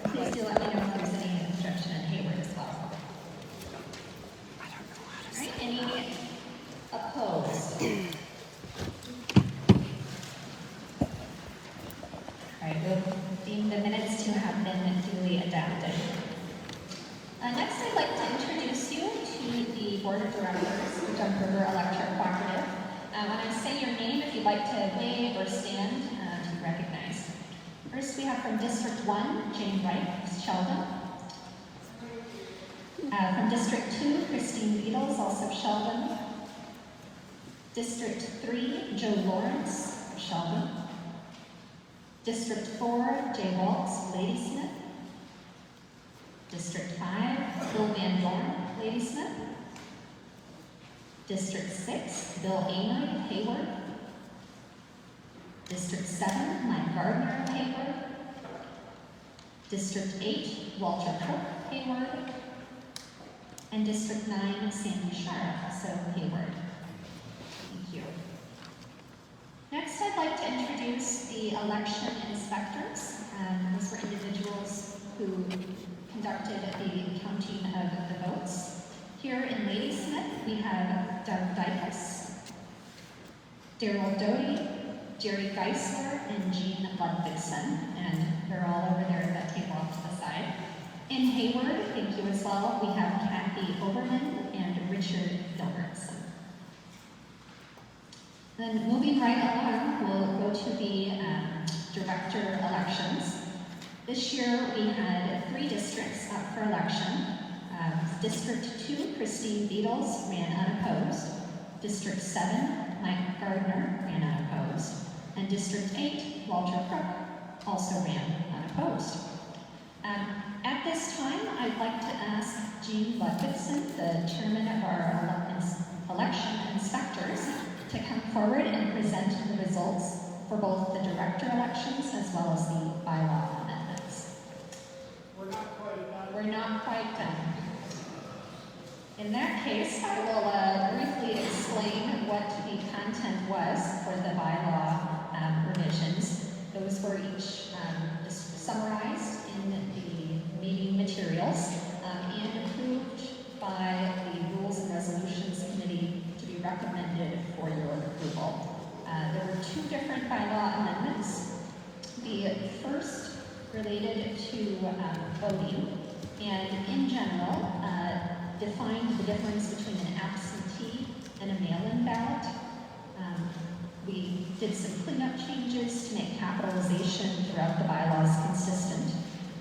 Please do let me know if there's any objection in Hayward as well. All right, any opposed? All right, we'll deem the minutes to have been duly adopted. Next, I'd like to introduce you to the Board of Directors of Jump River Electric Cooperative. When I say your name, if you'd like to wave or stand to be recognized. First, we have from District 1, Jane Wright, Sheldon. From District 2, Christine Beatles, also Sheldon. District 3, Joe Lawrence, Sheldon. District 4, Jay Waltz, Ladysmith. District 5, Bill Van Dorn, Ladysmith. District 6, Bill Amory, Hayward. District 7, Mike Gardner, Hayward. District 8, Walter Cook, Hayward. And District 9, Sandy Sharp, so Hayward. Thank you. Next, I'd like to introduce the election inspectors. These were individuals who conducted the counting of the votes. Here in Ladysmith, we have Doug Dykus, Daryl Doty, Jerry Geisler, and Jean Ludvigson, and they're all over there at that table off to the side. In Hayward, thank you as well, we have Kathy Oberman and Richard Dilbertson. Then moving right along, we'll go to the director elections. This year we had 3 districts up for election. District 2, Christine Beatles ran unopposed. District 7, Mike Gardner ran unopposed. And District 8, Walter Crook also ran unopposed. At this time, I'd like to ask Jean Ludvigson, the chairman of our election inspectors, to come forward and present the results for both the director elections as well as the bylaw amendments. We're not quite done. In that case, I will briefly explain what the content was for the bylaw revisions. Those were each summarized in the meeting materials and approved by the Rules and Resolutions Committee to be recommended for your approval. There were 2 different bylaw amendments. The first related to voting, and in general, defined the difference between an absentee and a mail-in ballot. We did some cleanup changes to make capitalization throughout the bylaws consistent,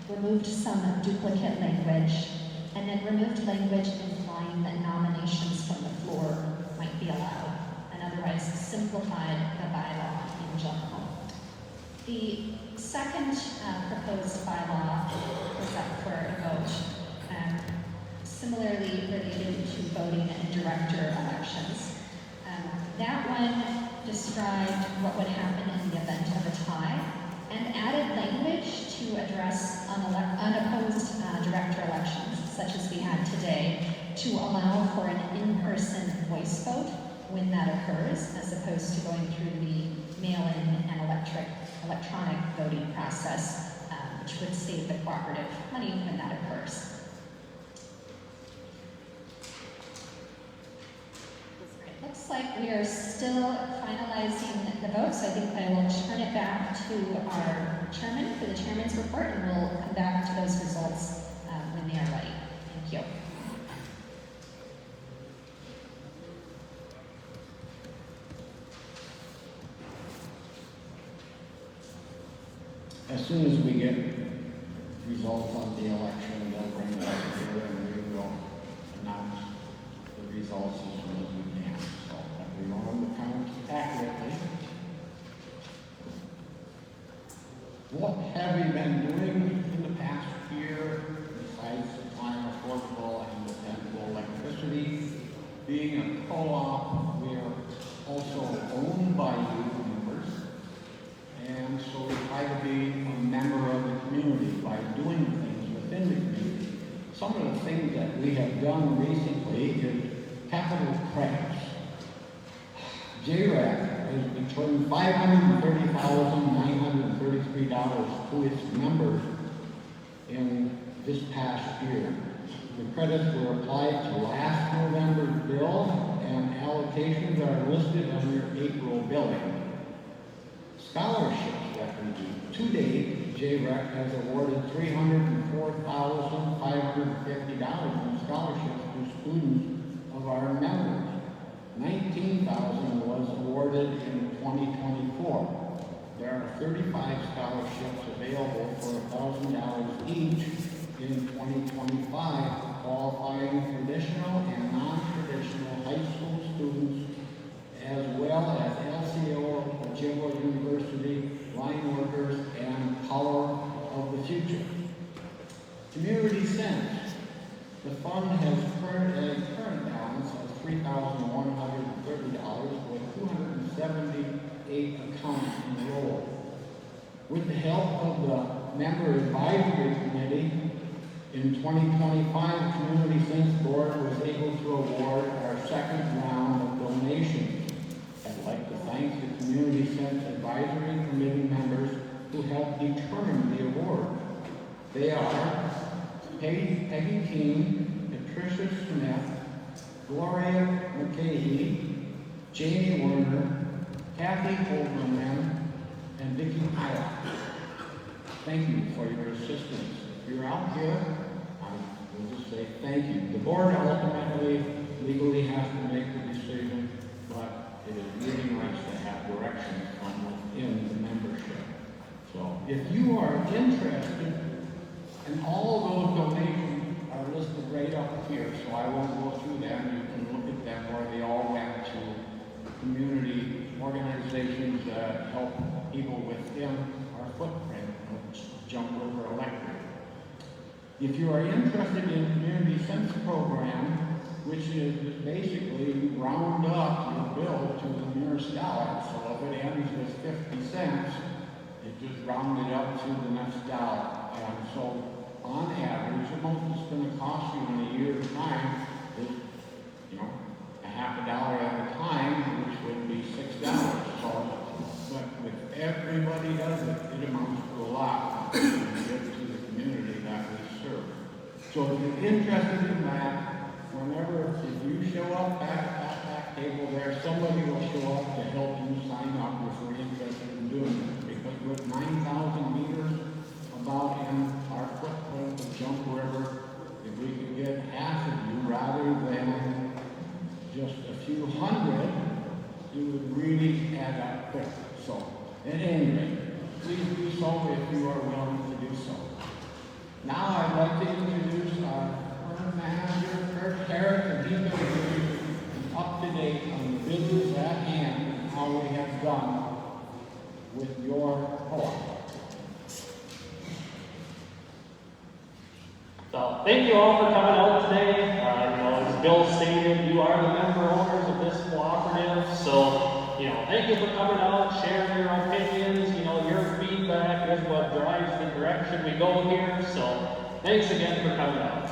removed some duplicate language, and then removed language implying that nominations from the floor might be allowed, and otherwise simplified the bylaw in general. The second proposed bylaw was up for a vote, similarly related to voting and director elections. That one described what would happen in the event of a tie and added language to address unopposed director elections, such as we had today, to allow for an in-person voice vote when that occurs, as opposed to going through the mail-in and electronic voting process, which would save the cooperative money when that occurs. It looks like we are still finalizing the votes, so I think I will turn it back to our chairman for the chairman's report, and we'll come back to those results when they are ready. Thank you. As soon as we get results on the election, they'll bring it up here and we will announce the results as soon as we can. So that we want them to count accurately. What have we been doing in the past year besides supplying affordable and dependable electricity? Being a co-op, we are also owned by you members. And so we try to be a member of the community by doing things within the community. Some of the things that we have done recently is capital credits. JRAC has returned $530,930 $33 to its members in this past year. The credits were applied to last November's bill, and allocations are listed on your April billing. Scholarships that we do. To date, JREC has awarded $304,550 in scholarships to students of our members. $19,000 was awarded in 2024. There are 35 scholarships available for $1,000 each in 2025, qualifying traditional and non-traditional high school students, as well as LCO, Ojibwa University, line workers, and Power of the Future. Community Sense. The fund has a current balance of $3,130 with 278 accounts enrolled. With the help of the Member Advisory Committee, in 2025, the Community Sense Board was able to award our second round of donations. I'd like to thank the Community Sense Advisory Committee members who helped determine the award. They are Peggy King, Patricia Smith, Gloria McCahey, Jamie Werner, Kathy Holman, and Vicki Pilot. Thank you for your assistance. If you're out here, I will just say thank you. The board ultimately legally has to make the decision, but it is really nice to have direction from within the membership. So if you are interested, and all of those donations are listed right up here, so I won't go through them. You can look at them where they all went to community organizations that help people within our footprint of Jump River Electric. If you are interested in Community Sense program, which is basically round up your bill to the nearest dollar, so if it ends with 50 cents, it just rounded up to the next dollar. And so on average, the most it's going to cost you in a year's time is, a half a dollar at a time, which would be $6. So, but if everybody does it, it amounts to a lot to give to the community that we serve. So if you're interested in that, whenever, if you show up at that table there, somebody will show up to help you sign up if you're interested in doing it. Because with 9,000 meters about in our footprint of Jump River, if we could get half of you rather than just a few hundred, it would really add up quick. So, at any rate, please do so if you are willing to do so. Now I'd like to introduce our current manager, Kurt Herrick, and he's going to give you an up-to-date on the business at hand and how we have done with your co-op. So, thank you all for coming out today. As Bill stated, you are the member owners of this cooperative. So, thank you for coming out, sharing your opinions. Your feedback is what drives the direction we go here. So, thanks again for coming out.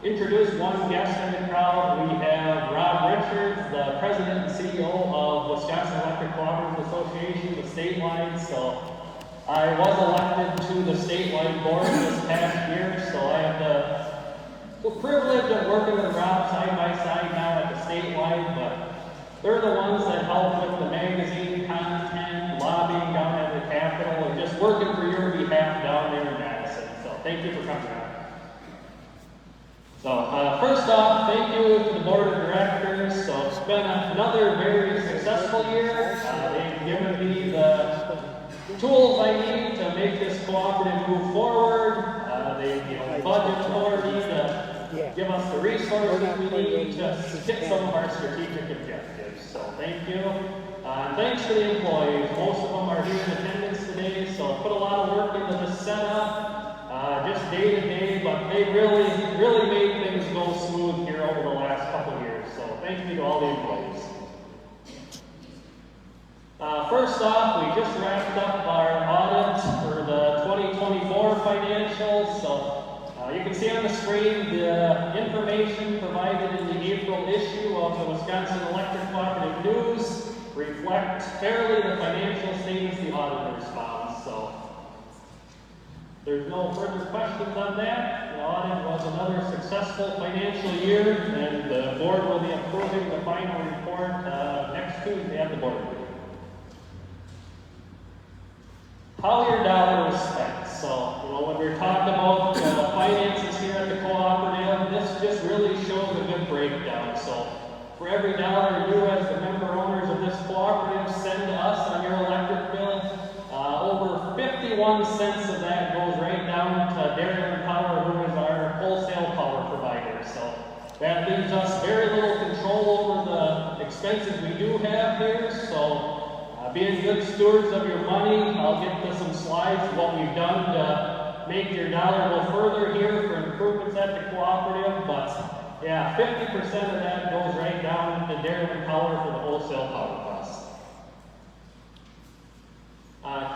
Introduce one guest in the crowd. We have Rob Richards, the President and CEO of Wisconsin Electric Cooperative Association, the statewide. So, I was elected to the statewide board this past year, so I have the privilege of working with Rob side by side now at the statewide, but they're the ones that help with the magazine content, lobbying down at the Capitol, and just working for your behalf down there in Madison. So thank you for coming out. So first off, thank you to the board of directors. So it's been another very successful year. They've given me the tools I need to make this cooperative move forward. They budget for me to give us the resources we need to hit some of our strategic objectives. So thank you. And thanks to the employees. Most of them are here in attendance today, so I put a lot of work into the setup, just day to day, but they really made things go smooth here over the last couple of years. So thank you to all the employees. First off, we just wrapped up our audit for the 2024 financials. So you can see on the screen the information provided in the April issue of the Wisconsin Electric Cooperative News reflect fairly the financial statements the auditors found. So, there's no further questions on that. The audit was another successful financial year, and the board will be approving the final report next Tuesday at the board meeting. How your dollar is spent. So, when we're talking about the finances here at the cooperative, this just really shows a good breakdown. So, for every dollar you as the member owners of this cooperative send to us on your electric bill, over 51 cents of that goes right down to Dairyland Power, who is our wholesale power provider. So that leaves us very little control over the expenses we do have here. So being good stewards of your money, I'll get to some slides of what we've done to make your dollar go further here for improvements at the cooperative. But yeah, 50% of that goes right down to Dairyland Power for the wholesale power costs.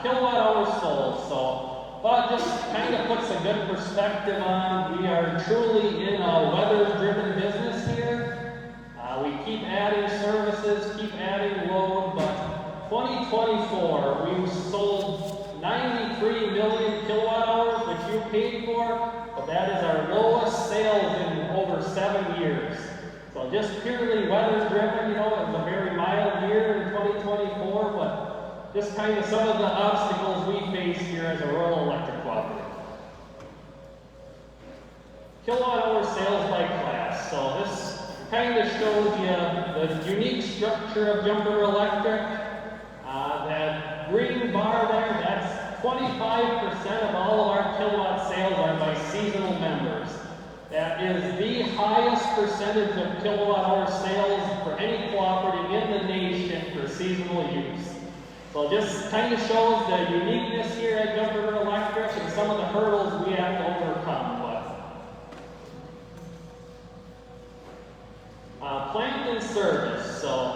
Kilowatt hours sold. So, but just kind of puts a good perspective on, we are truly in a weather-driven business here. We keep adding services, keep adding load, but 2024, we've sold 93 million kilowatt hours, which you paid for, but that is our lowest sales in over 7 years. So just purely weather-driven, it was a very mild year in 2024, but just kind of some of the obstacles we face here as a rural electric cooperative. Kilowatt hour sales by class. So this kind of shows you the unique structure of Jumper Electric. That green bar there, that's 25% of all of our kilowatt sales are by seasonal members. That is the highest percentage of kilowatt hour sales for any cooperative in the nation for seasonal use. So just kind of shows the uniqueness here at Jumper Electric and some of the hurdles we have to overcome. Plant and service. So,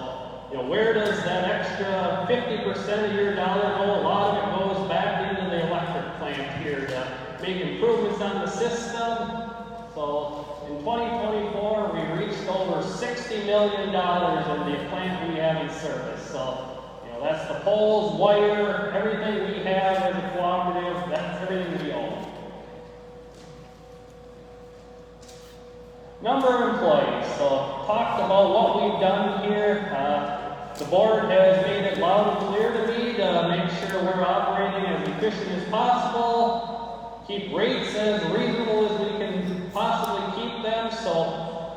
where does that extra 50% of your dollar go? A lot of it goes back into the electric plant here to make improvements on the system. So, in 2024, we reached over $60 million in the plant we have in service. So, that's the poles, wire, everything we have as a cooperative, that's everything we own. Number of employees. So, talked about what we've done here. The board has made it loud and clear to me to make sure we're operating as efficient as possible, keep rates as reasonable as we can possibly keep them. So,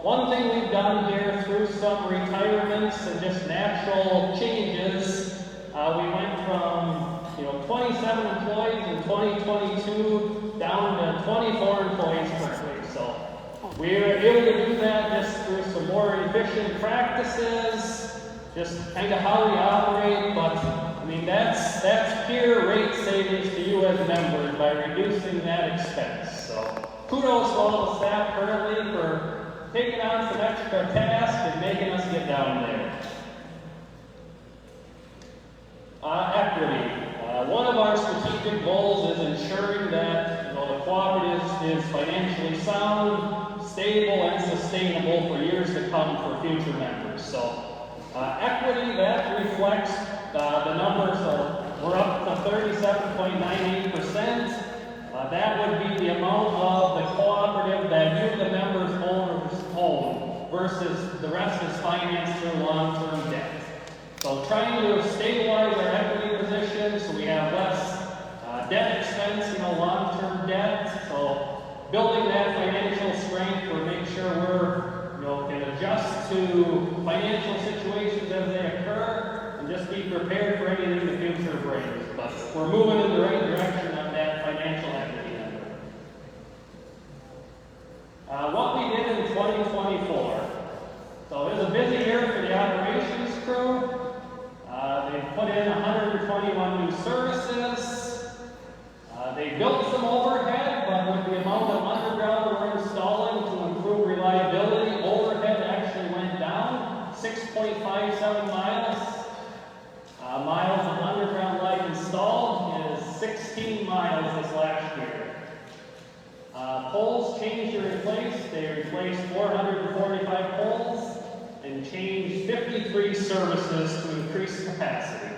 one thing we've done here through some retirements and just natural changes, we went from 27 employees in 2022 down to 24 employees currently. So we were able to do that just through some more efficient practices, just kind of how we operate. But I mean that's pure rate savings to you as members by reducing that expense. So kudos to all the staff currently for taking on some extra tasks and making us get down there. Equity. One of our strategic goals is ensuring that the cooperative is financially sound, stable, and sustainable for years to come for future members. So equity, that reflects the numbers. So we're up to 37.98%. That would be the amount of the cooperative that you, the members, own versus the rest is financed through long-term debt. So trying to stabilize our equity position so we have less debt expense, long-term debt. So building that financial strength will make sure we're can adjust to financial situations as they occur and just be prepared for anything the future brings. But we're moving in the right direction on that financial equity number. What we did in 2024. So it was a busy year for the operations crew. They put in 121 new services. They built some overhead, but with the amount of underground we're installing to improve reliability, overhead actually went down 6.57 miles. Miles of underground light installed is 16 miles this last year. Poles changed or replaced. They replaced 445 poles and changed 53 services to increase capacity.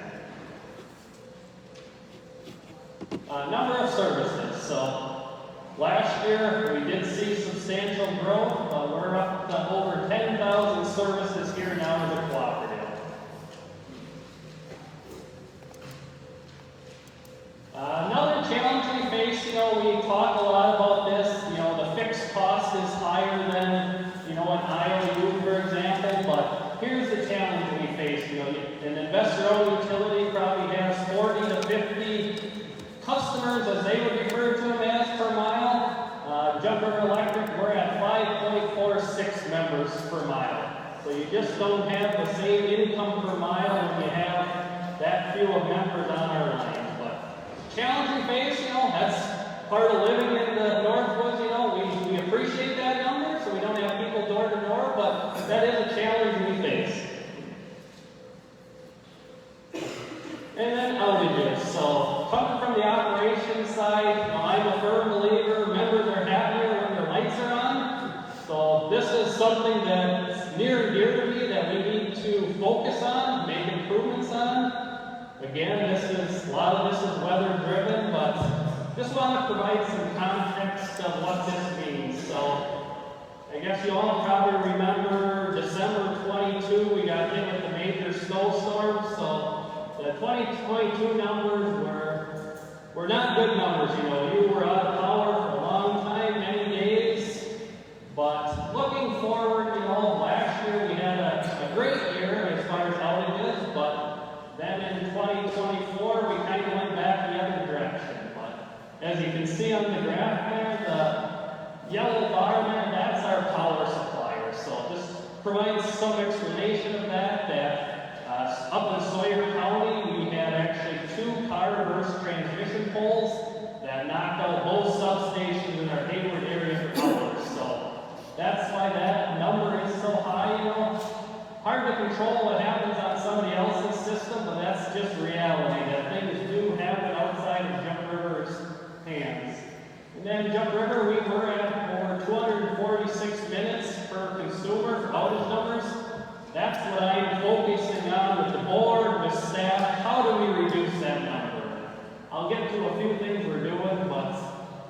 Number of services. So last year we did see substantial growth. We're up to over 10,000 services here now as a cooperative. Another challenge we face, we talk a lot about this, the fixed cost is higher than, an IOU, for example, but here's the challenge we face. An investor-owned utility probably has 40 to 50 customers, as they would refer to them as, per mile. Jump River Electric, we're at 5.46 members per mile. So you just don't have the same income per mile when you have that few of members on our lines. But challenge we face, that's part of living in the Northwoods, we appreciate that number, so we don't have people door to door, but that is a challenge we face. And then outages. So coming from the operations side, I'm a firm believer members are happier when their lights are on. So this is something that's near and dear to me that we need to focus on, make improvements on. Again, a lot of this is weather driven, but just want to provide some context of what this means. So I guess you all probably remember December 22, we got hit with the major snowstorm. So the 2022 numbers were not good numbers. You were out of power for a long time, many days. But looking forward, last year we had a great year as far as outages, but then in 2024 we kind of went back the other direction. But as you can see on the graph there, the yellow bar there, that's our power supplier. So just provides some explanation of that up in Sawyer County, we had actually 2 car reverse transmission poles that knocked out both substations in our Hayward area for power. So that's why that number is so high, Hard to control what happens on somebody else's system, but that's just reality, that things do happen outside of Jump River's hands. And then Jump River, we were at over 246 minutes per consumer for outage numbers. That's what I'm focusing on with the board, with staff. How do we reduce that number? I'll get to a few things we're doing, but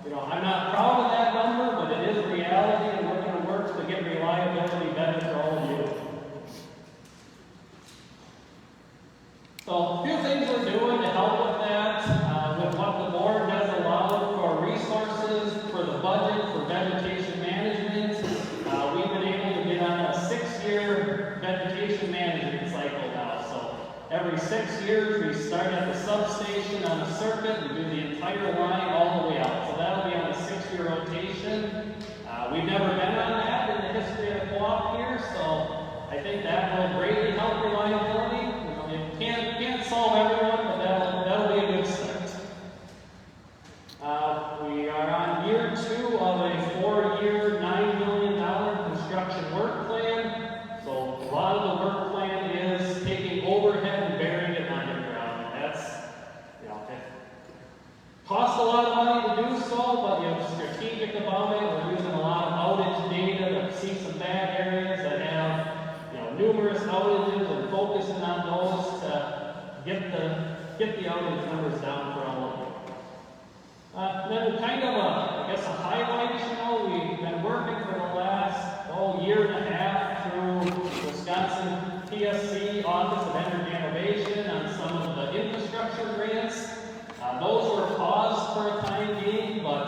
I'm not proud of that number, but it is reality, and we're going to work to get reliability better for all of you. So a few things we're doing to help with that, with what the board has allowed for resources, for the budget, for vegetation management. We've been able to get on a 6-year vegetation management cycle now. So every 6 years we start at the substation on a circuit and do the entire line all the way out. So that'll be on a 6-year rotation. We've never been on that in the history of the co-op here, so I think that will greatly help reliability. It can't solve everyone, but that'll be a good start. We are on year 2 of a 4-year, $9 million construction work plan. So a lot of the work plan is taking overhead and burying it underground. That's, it costs a lot of money to do so, but you're strategic about it. We're using a lot of outage data to see some bad areas that have numerous outages and focusing on those to get the outage numbers down for all of you. Then kind of a highlight, we've been working for the last year and a half through Wisconsin PSC Office of Energy Innovation on some of the infrastructure grants. Those were paused for a time being, but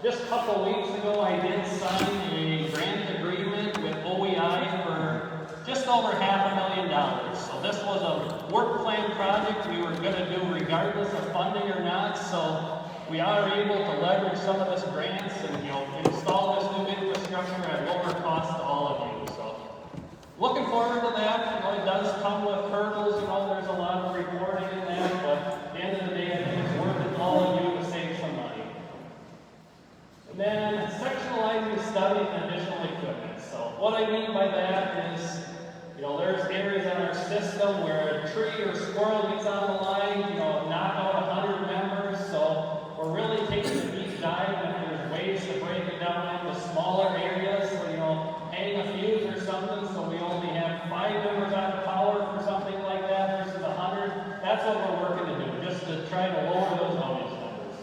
just a couple weeks ago I did sign a grant agreement with OEI for just over $500,000. So this was a work plan project we were going to do regardless of funding or not. So we are able to leverage some of this grants and install this new infrastructure at lower cost to all of you. So looking forward to that. It does come with hurdles. There's a lot of reporting in that, but at the end of the day, I think it's worth it to all of you to save some money. And then sectionalizing studies and additional equipment. So what I mean by that is, there's areas in our system where a tree or squirrel gets on the line, knock out 100 members. So we're really taking a deep dive, and there's ways to break it down into smaller areas. So, hang a fuse or something, so we only have 5 members out of power for something like that versus 100. That's what we're working to do, just to try to lower those outage numbers.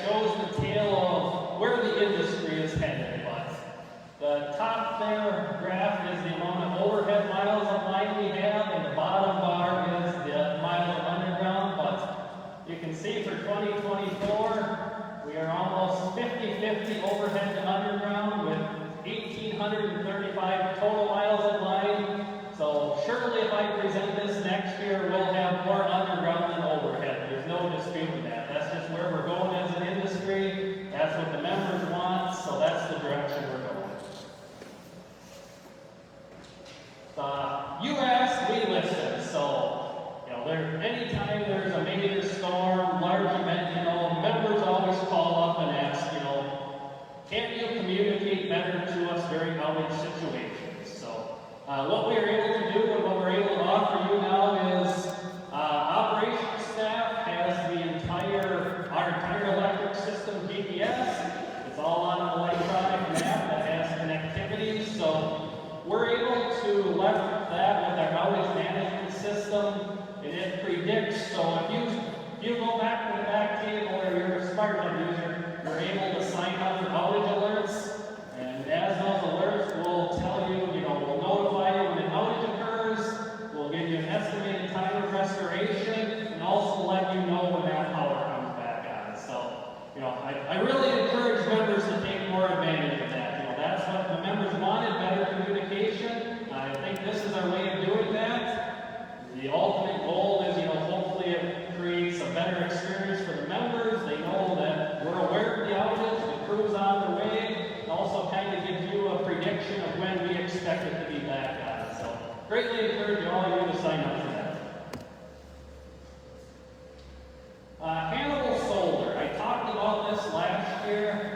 shows the tale of where the industry is headed. But the top there graph is the amount of overhead miles of line we have, and the bottom bar is the miles of underground. But you can see for 2024, we are almost 50-50 overhead to underground with 1,835 total miles of line. So surely if I present this next year, we'll have more underground than overhead. There's no disputing that. That's just where we're going as an industry. That's what the members want, so that's the direction we're going. You asked, we listen. So, anytime there's a major storm, large event, members always call up and ask, can't you communicate better to us during outage situations? So, what we are able to do and what we're able to offer you now is operations staff has our entire electric system GPS. It's all on an electronic map that has connectivity. So we're able to leverage that with our outage management system, and it predicts. So if you go back to the back table or you're a SmartNet user, you're able to sign up for outage alerts, and as those alerts will tell you, we'll notify you when an outage occurs, we'll give you an estimated time of restoration, and also let you know when that power comes back on. So, I really encourage members to take more advantage of that. That's what the members wanted, better communication. I think this is our way of doing that. The ultimate goal is, hopefully it creates a better experience for the members. They know that we're aware of the outage, the crew's on the way, and also kind of gives you a prediction of when we expect it to be back on. So, greatly encourage all of you to sign up for that. Hannibal Solar, I talked about this last year.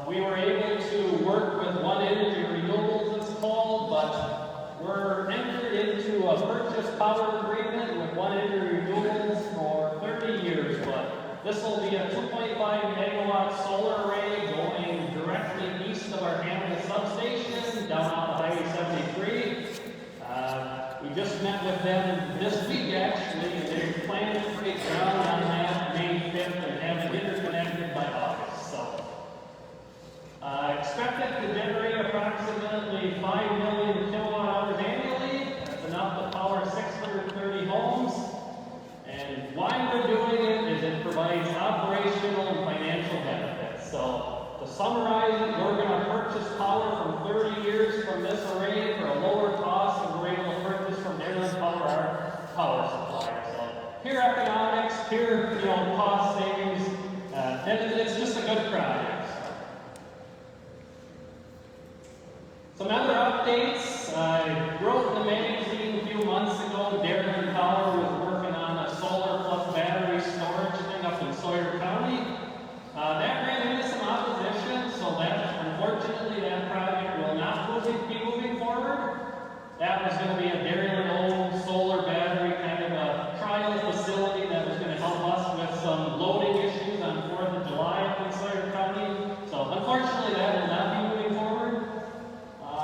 We were able to work with One Energy Renewables, it's called, but we're entered into a purchase power agreement with One Energy Renewables for 30 years, but this will be a 2.5 megawatt solar array going directly east of our Hannibal substation down on Highway 73. We just met with them this week actually, and they're planning to break ground on that May 5th and have it interconnected by August. So, expected to generate approximately 5 million kilowatt hours annually. That's enough to power 630 homes. And why we're doing it is it provides operational and financial benefits. So, to summarize it, we're going to purchase power from 30 years from this array for a lower cost than we're able to purchase from Maryland Power, our power supplier. So, pure economics, pure cost savings, and it's just a good project. Some other updates. I wrote in the magazine a few months ago, Darien Power was working on a solar plus battery storage thing up in Sawyer County. That ran into some opposition, so unfortunately that project will not be moving forward. That was going to be a Darien-owned solar battery kind of a trial facility that was going to help us with some loading issues on 4th of July up in Sawyer County. So unfortunately that will not be moving forward.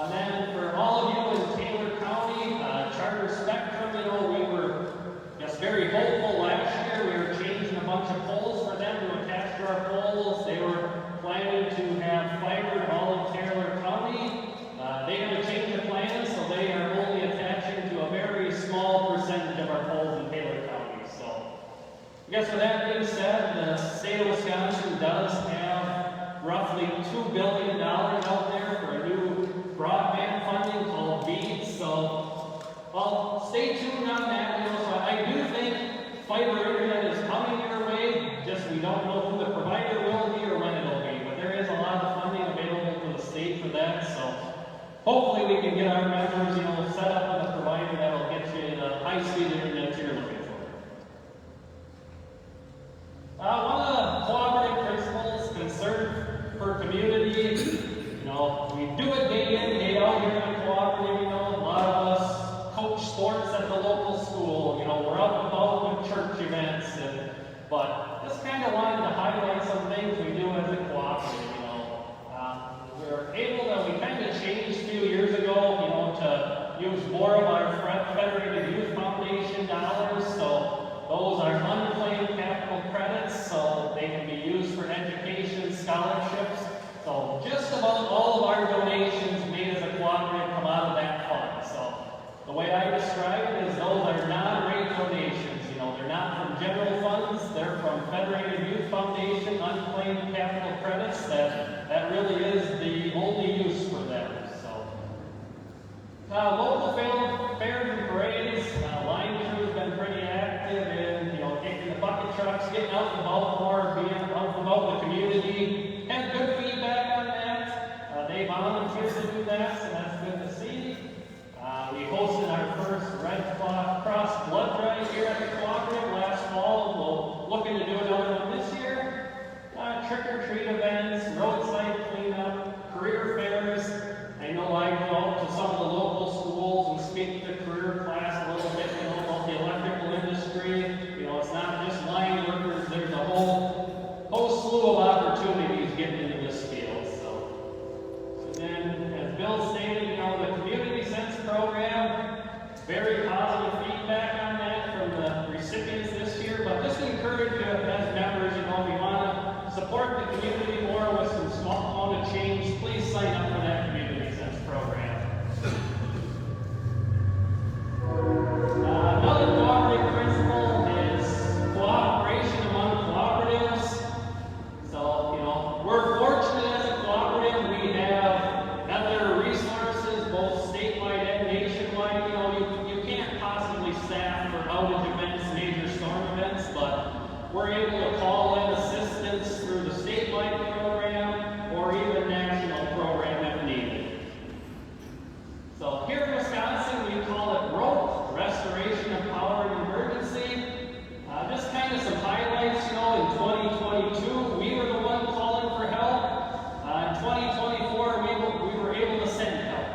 Then for all of you in Taylor County, Charter Spectrum, we were just very hopeful last year. We were changing a bunch of poles for them to attach to our poles. They were planning to have fiber all of Taylor County. They had to change the plans, so they are only attaching to a very small percentage of our poles in Taylor County. So, I guess with that being said, the state of Wisconsin does have roughly $2 billion out there for a new broadband funding called BEAD. So, well, stay tuned on that. So I do think fiber internet is coming your way. Just we don't know who the provider will be or when it'll be. But there is a lot of funding available to the state for that. So hopefully we can get our members, set up with a provider that'll get you the high-speed internet you're looking for. One of the cooperative principles, concern for community. We do it day in, day out here in the cooperative. A lot of us coach sports at the local school. We're up and about with church events, but just kind of wanted to highlight some things we do as a cooperative. We're able to, we kind of changed a few years ago, to use more of our Federated Youth Foundation dollars. So those are unclaimed capital credits, so they can be used out in Baltimore, being out and about the community. Had good feedback on that. They volunteered to do that, so that's good to see. We hosted our first Red Cross blood drive here at the cooperative last fall. We're looking to do another one this year. Trick-or-treat events, roadside cleanup, career fairs. I know I go out to some of the local schools and speak to the career class a little bit, about the electrical industry. It's not just line workers, there's a whole slew of opportunities getting into this field. So, and then, as Bill stated, the Community Sense program, very positive feedback on that from the recipients this year, but just encourage you as members, we want to support the community more with some small amount of change. Please sign up for that Community Sense program. Another cooperative principle is cooperation among cooperatives. So, we're fortunate as a cooperative. We have other resources, both statewide and nationwide. You can't possibly staff for outage events, major storm events, but we're able to call in assistance through the statewide program or even national program if needed. So here in Wisconsin, we call it ROPE, Restoration of Power in Emergency. Just kind of some highlights, in 2022, we were the one calling for help. In 2024, we were able to send help.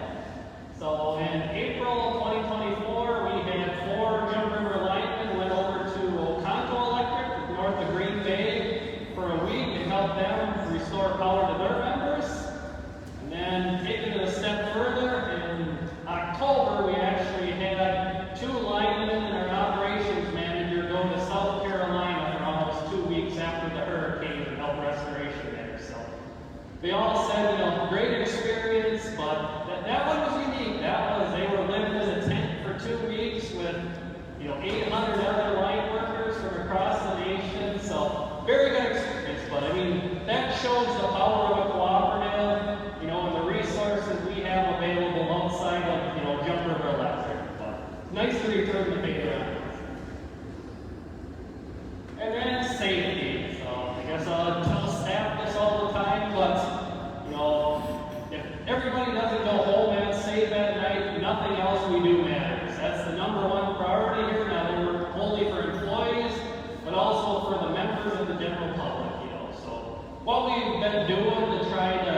So in April of 2024, we had 4 Jump River linemen went over to Oconto Electric, north of Green Bay, for a week and help them restore power to their members. And then taking it a step further, in October, we actually had 2 linemen and our operations manager go to South Carolina for almost 2 weeks after the hurricane to help restoration there. So they all said, great experience, but that one was unique. They were living in a tent for 2 weeks with, 800 other line workers from across the nation. So very good experience, but that shows the power of a cooperative, and the resources we have available outside of, Jump River Electric. But nice to return the favor. And then safety. So I guess I'll tell staff this all the time, but if everybody doesn't go home and safe at night, nothing else we do matters. That's the #1 priority here, not only for employees, but also for the members of the general public. So what we've been doing to try to,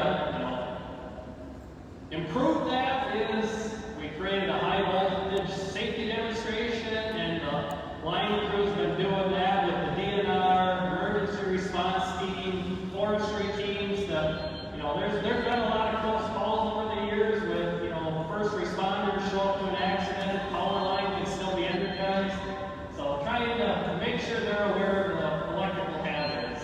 improve that is we created a high voltage safety demonstration, and the line crew's been doing that with the DNR, emergency response team, forestry teams. There's been a lot of close calls over the years with, first responders show up to an accident, power line can still be energized. So trying to make sure they're aware of the electrical hazards.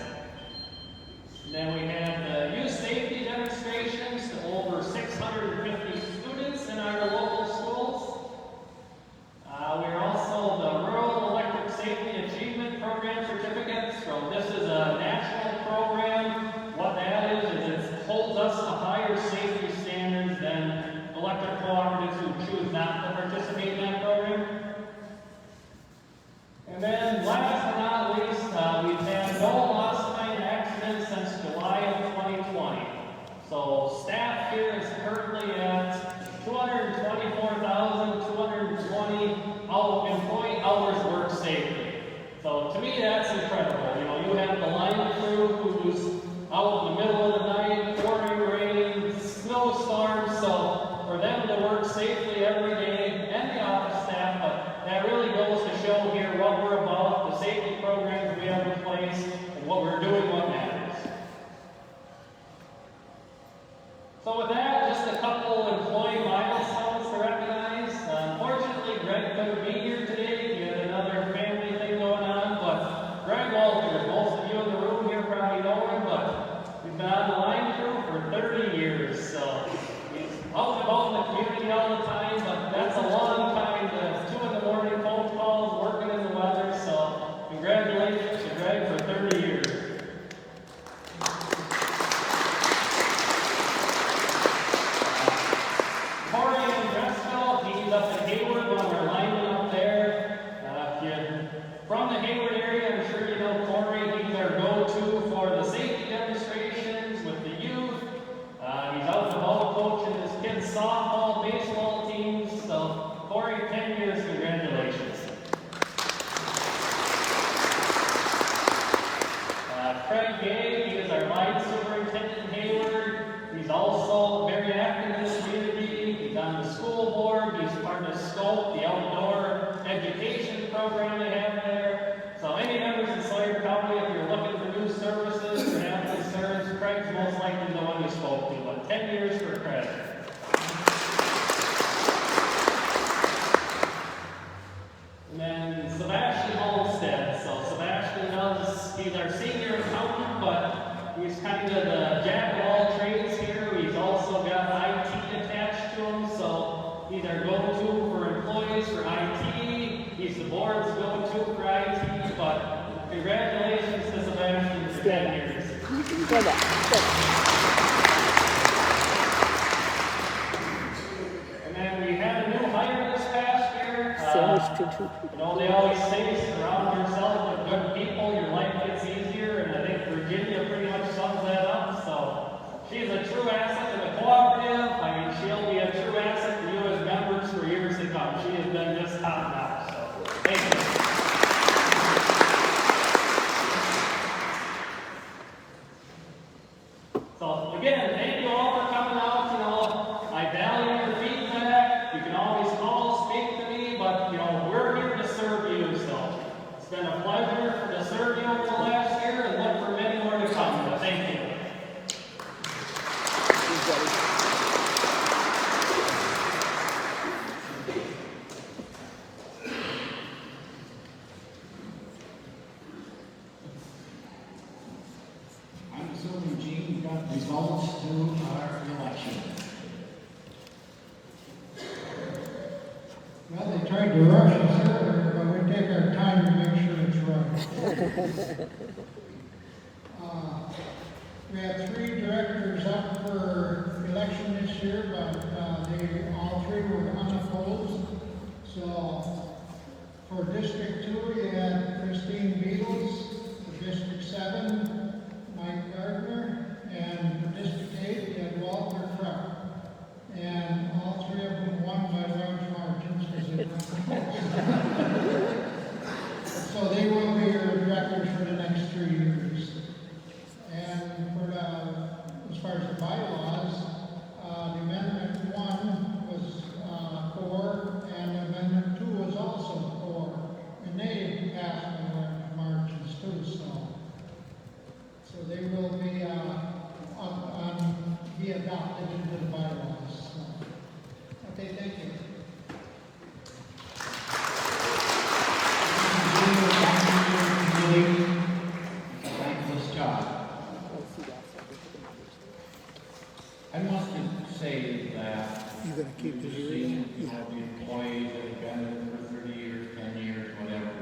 And then we have the youth safety demonstrations to over 650 students in our local schools. We're also the Rural Electric Safety Achievement Program certificates. So this is a national program. What that is it holds us to higher safety standards than electric cooperatives who choose not to participate in that program. And then last but not least, we've had no lost time accidents since July of 2020. So staff here is currently at 224,220 employee hours worked safely. So to me, that's incredible. You have the line crew who's out in the middle of the night, pouring rain, snowstorms, so for them to work safely every day, and the office staff, but that really goes to show here what we're about, the safety programs we have in place, and what we're doing, what matters. So with that, just a couple employee milestones to recognize. Unfortunately, Greg couldn't be here today. He had another family thing going on, but Greg Walter, most of you in the room here probably know him, but we've been on the line crew for 30 years, so he's out and about in the community all the time, but that's a long time to 2 in the morning phone calls, working in the weather, so congratulations to Greg for 30 years. program they have there. So any members in Sawyer County, if you're looking for new services or have concerns, Craig's most likely the one you spoke to, but 10 years for Craig. And then Sebastian Olmstead. So Sebastian he's our senior accountant, but he's kind of the jack of all trades here. He's also got IT attached to him, so he's our go-to for employees for IT. He's the board's go-to for IT, but congratulations to Sebastian for 10 years. And then we had a new hire this past year. You know, they always say surround yourself with good people, your life gets easier, and I think Virginia pretty much sums that up. So she's a true asset to the cooperative. I mean, she'll be a true asset to you as members for years to come. She has been just top notch. So thank you. So again, thank you all for coming out. You know, I value your feedback. You can always call, speak to me, but you know, we're here to serve you. So it's been a pleasure to serve you over the last year and look for many more to come. So thank you. I'm assuming Gene got results to our election. Well, they tried to rush us earlier, but we take our time to make sure it's right. We have 3 directors up for election this year, but all 3 were unopposed. So for District 2, you had Christine Beatles. For District 7, Mike Gardner. And for District 8, you had Walter Truck. And all 3 of them won by large margins because they were opposed. So they will be your directors for the next 3 years. And for as far as the bylaws, the Amendment 1 was 4, and Amendment 2 was also 4. And they passed by large margins too, so they will be adopted into the bylaws. So. Okay, thank you. Thankless job. I must say that You gonna keep just it here? seeing, you know, the employees that have been there for 30 years, 10 years, whatever.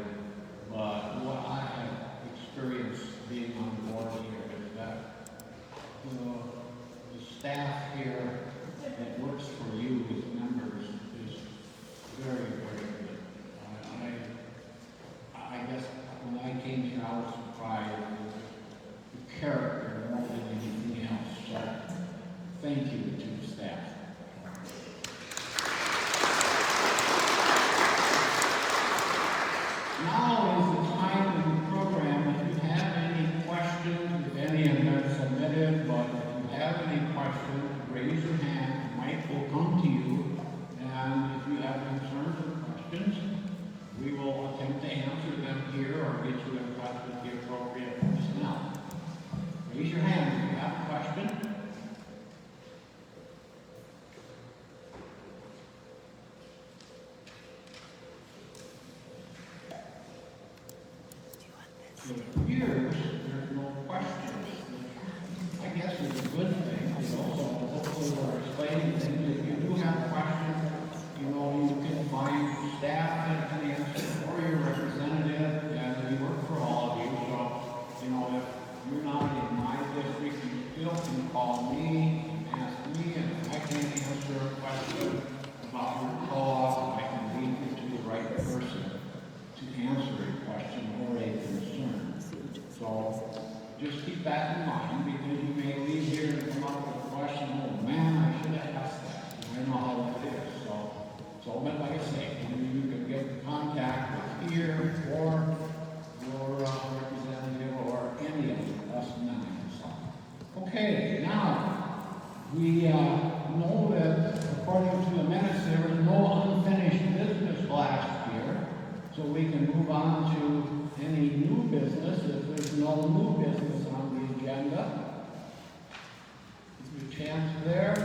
But what I have experienced being on the board here is that, you know, the staff here that works for you as members is very, very good. I guess when I came here, I was surprised with the character more than anything else. So thank you to the staff. Now is the time in the program, if you have any questions, if any have been submitted, but if you have any questions, raise your hand, Mike will come to you, and if you have concerns or questions, we will attempt to answer them here or get you in touch with the appropriate personnel. Raise your hand if you have a question. So it appears there's no questions. I guess it's a good thing, you know, so hopefully we're explaining things. If you do have a question, you know, you can find staff that can answer or your representative, and we work for all of you. So, you know, if you're not in my district, you still can call me and ask me, and if I can't answer a question about your co-op, I can lead you to the right person to answer a question or a concern. So just keep that in mind, because you may leave here and come up with a question, oh man, I should have asked that. And I know how that is. So but like I say, you can get in contact with here or your representative or any of us nine. So, okay, now we know that according to the minutes there was no unfinished business last year. so we can move on to any new business, if there's no new business on the agenda. Is there a chance there?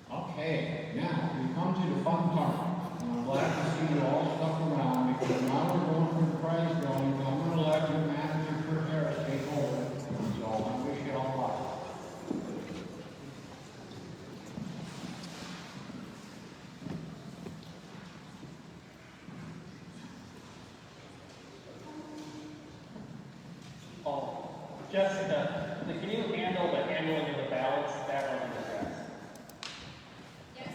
Okay, now we come to the fun part. And I'm glad to see you all stuck around because now we're going for the prize drawing. I'm going to let your manager for Harris take over. So I wish you all luck. Oh, Jessica, can you handle the handling of the ballots? That one in the press. Yes.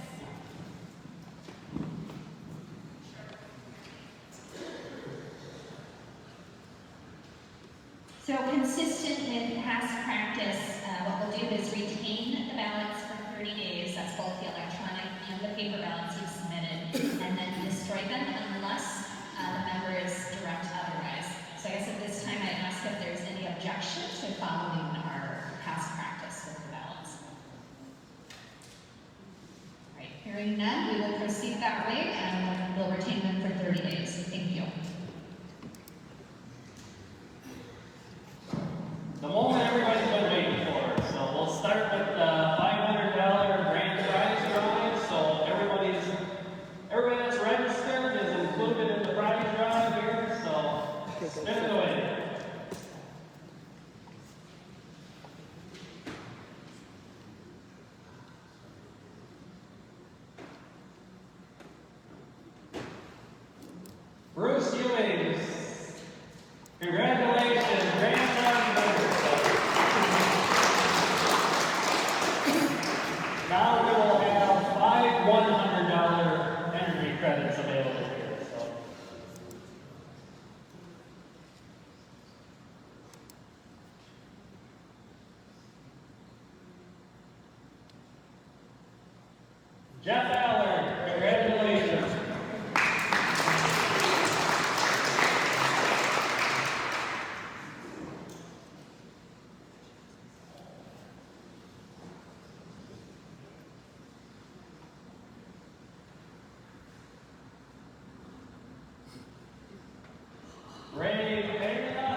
So consistent with past practice, what we'll do is retain the ballots for 30 days. That's both the electronic and the paper ballots you've submitted, and then destroy them unless the members direct otherwise. So I guess at this time I ask if there's any objection to following our past practice with the ballots. All right, hearing none, we will proceed that way and we'll retain them for 30 days. Thank you. The moment everybody's been waiting for. So we'll start with the $500 grand prize drawing. So everybody that's registered is included in the prize drawing here. So spin it away. Bruce Ewings. Congratulations, grandson member. Now we will have 5 $100 energy credits available here. So. Jeff Allard, congratulations. Ray Pena,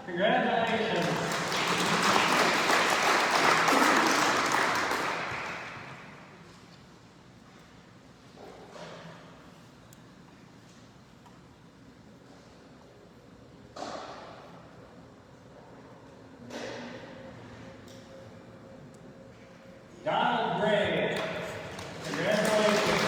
congratulations. Donald Gray, congratulations.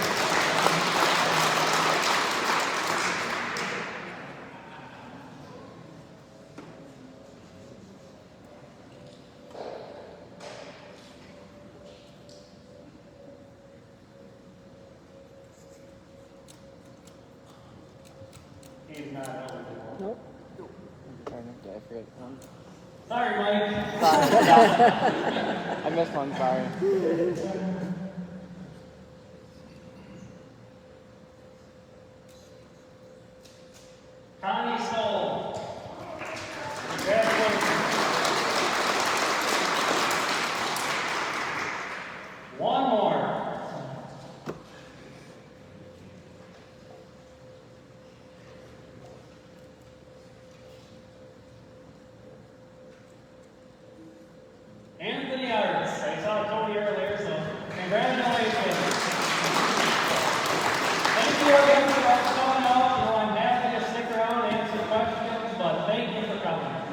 He's not eligible. Nope. Did I forget one? Sorry, Mike. Sorry. I missed one, sorry. Connie Stoll. Congratulations. One more. Anthony Arts. I saw Tony earlier, so congratulations. Thank you again for coming out. You know, I'm happy to stick around and answer questions, but thank you for coming.